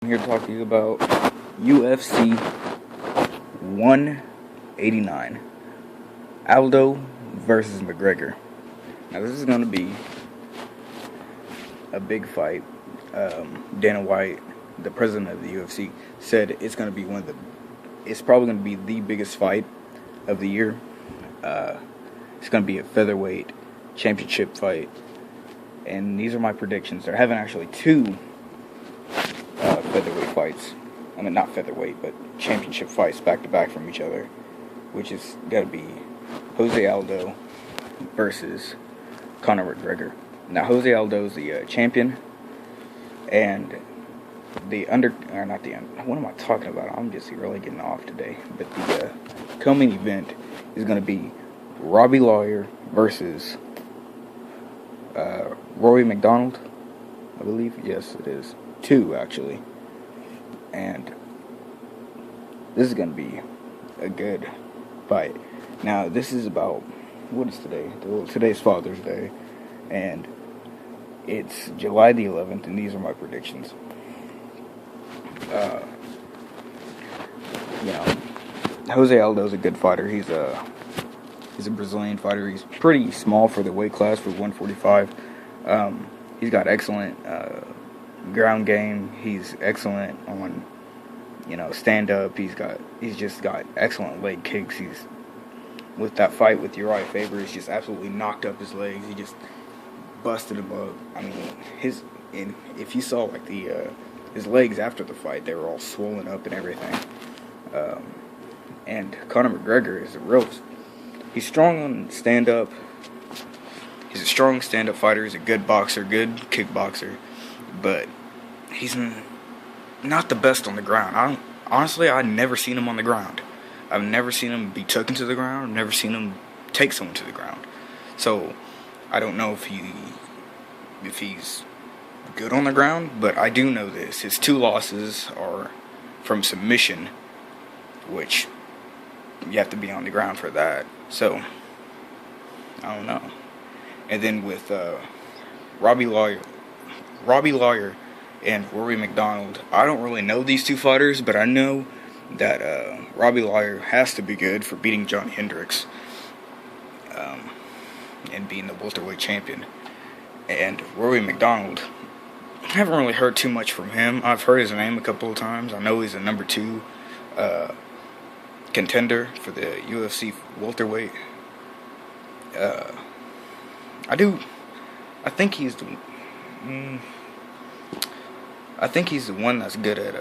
I'm here to talk to you about UFC 189. Aldo versus McGregor. Now this is going to be a big fight. Dana White, the president of the UFC, said it's going to be it's probably going to be the biggest fight of the year. It's going to be a featherweight championship fight. And these are my predictions. They're having actually two featherweight fights. I mean, not featherweight, but championship fights back to back from each other, which is got to be Jose Aldo versus Conor McGregor. Now, Jose Aldo is the champion, and what am I talking about? I'm just really getting off today. But the co-main event is going to be Robbie Lawler versus McDonald, I believe. Yes, it is. Two, actually. And this is going to be a good fight. Now, this is about, what is today? Today's Father's Day. And it's July the 11th, and these are my predictions. Jose Aldo is a good fighter. He's a Brazilian fighter. He's pretty small for the weight class for 145. He's got excellent ground game. He's excellent on stand up. He's just got excellent leg kicks. He's with that fight with Uriah Faber. He's just absolutely knocked up his legs. He just busted him up. I mean, if you saw his legs after the fight, they were all swollen up and everything. And Conor McGregor is he's strong on stand up. He's a strong stand up fighter. He's a good boxer, good kickboxer, but he's not the best on the ground. I've never seen him on the ground. I've never seen him be taken to the ground. I've never seen him take someone to the ground. So I don't know if he's good on the ground, but I do know this. His two losses are from submission, which you have to be on the ground for that. So I don't know. And then with Robbie Lawler and Rory MacDonald, I don't really know these two fighters, but I know that Robbie Lawler has to be good for beating John Hendricks and being the welterweight champion. And Rory MacDonald, I haven't really heard too much from him. I've heard his name a couple of times. I know he's a number 2 contender for the UFC welterweight. I think he's the one that's good at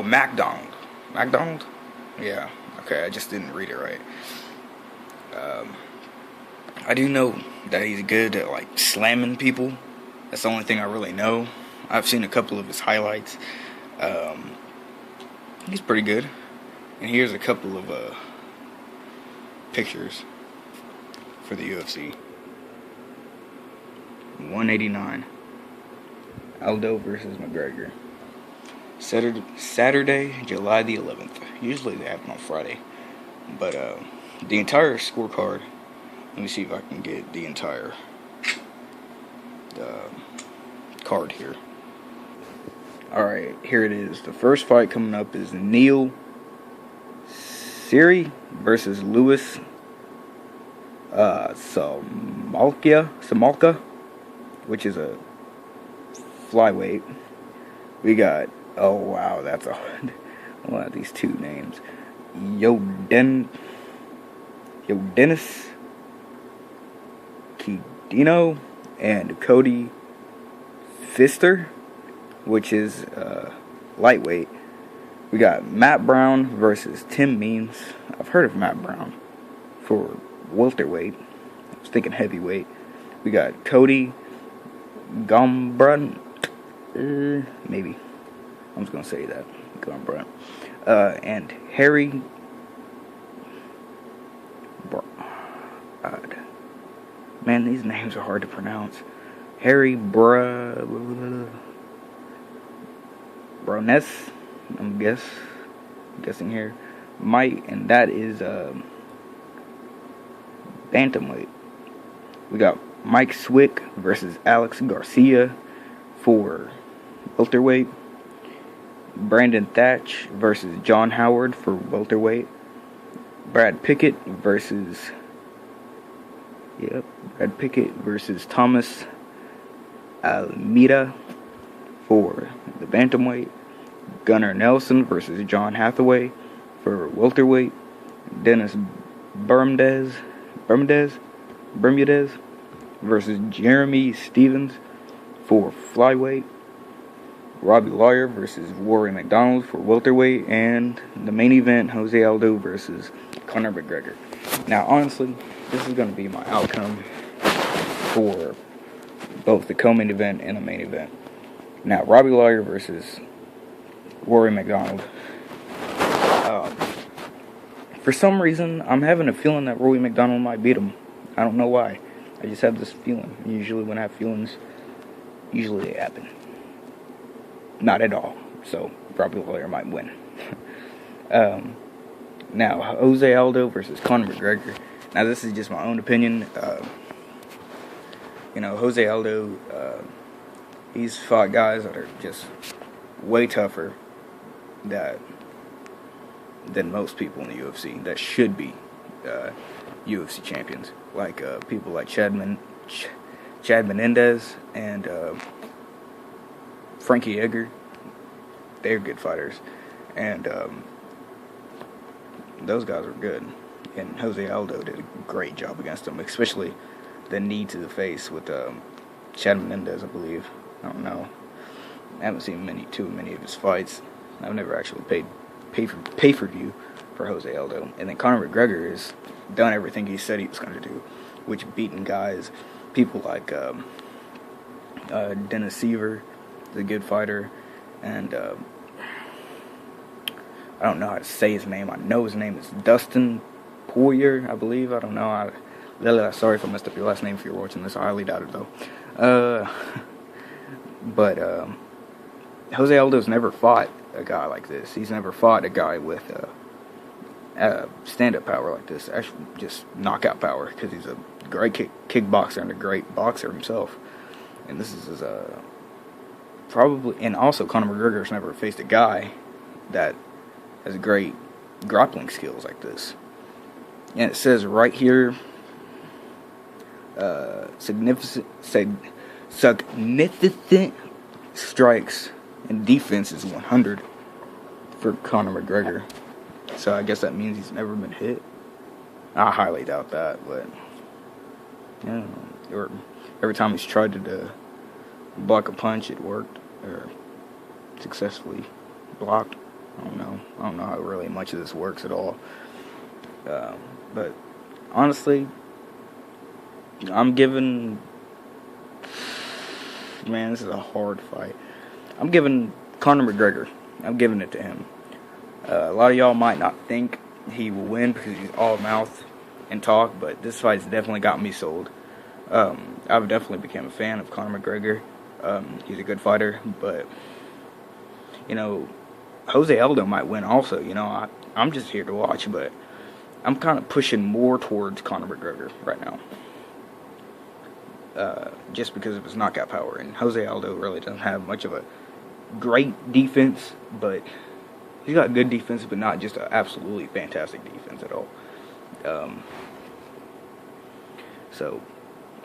MacDonald. MacDonald? Yeah. Okay, I just didn't read it right. I do know that he's good at slamming people. That's the only thing I really know. I've seen a couple of his highlights. He's pretty good. And here's a couple of pictures for the UFC. 189. Aldo versus McGregor. Saturday, July the 11th. Usually they happen on Friday. But the entire scorecard, let me see if I can get the entire card here. Alright, here it is. The first fight coming up is Neil Siri versus Louis Samalka, which is a flyweight. We got, oh wow, that's a lot of these two names. Yodenis Kidino and Cody Pfister, which is lightweight. We got Matt Brown versus Tim Means. I've heard of Matt Brown for welterweight. I was thinking heavyweight. We got Cody Gambrandt. Maybe. I'm just going to say that. Gambrandt. And Harry... Man, these names are hard to pronounce. Harry Browness, I'm guessing here. And that is bantamweight. We got Mike Swick versus Alex Garcia for welterweight. Brandon Thatch versus John Howard for welterweight. Brad Pickett versus Thomas Almeida for the bantamweight. Gunnar Nelson versus John Hathaway for welterweight. Dennis Bermudez versus Jeremy Stevens for flyweight. Robbie Lawler versus Rory MacDonald for welterweight. And the main event, Jose Aldo versus Conor McGregor. Now, honestly, this is going to be my outcome for both the co-main event and the main event. Now, Robbie Lawler versus Rory MacDonald. For some reason, I'm having a feeling that Rory MacDonald might beat him. I don't know why. I just have this feeling. Usually when I have feelings, usually they happen. Not at all. So, Robbie Lawler might win. Now, Jose Aldo versus Conor McGregor. Now, this is just my own opinion. Jose Aldo, he's fought guys that are just way tougher than most people in the UFC that should be UFC champions. Like people like Chad Menendez and Frankie Edgar. They're good fighters. And those guys are good. And Jose Aldo did a great job against them, especially the knee to the face with Chad Menendez, I believe. I don't know. I haven't seen too many of his fights. I've never actually paid pay-per-view for Jose Aldo. And then Conor McGregor has done everything he said he was going to do, which beaten guys, people like Dennis Seaver, the good fighter, and I don't know how to say his name. I know his name is Dustin Poirier, I believe. I don't know. Sorry if I messed up your last name if you're watching this. I highly doubt it, though. But Jose Aldo's never fought a guy like this. He's never fought a guy with stand-up power like this. Actually, just knockout power, because he's a great kickboxer and a great boxer himself. And this is probably... And also, Conor McGregor's never faced a guy that has great grappling skills like this. And it says right here, significant strikes and defense is 100 for Conor McGregor. So I guess that means he's never been hit. I highly doubt that, but or every time he's tried to block a punch, it worked, or successfully blocked. I don't know how really much of this works at all. But honestly, I'm giving... Man, this is a hard fight. I'm giving Conor McGregor. I'm giving it to him. A lot of y'all might not think he will win because he's all mouth and talk, but this fight's definitely got me sold. I've definitely become a fan of Conor McGregor. He's a good fighter, but Jose Aldo might win also. I'm just here to watch, but I'm kind of pushing more towards Conor McGregor right now. Just because of his knockout power. And Jose Aldo really doesn't have much of a great defense, but he's got good defense, but not just an absolutely fantastic defense at all. So,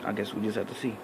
I guess we just have to see.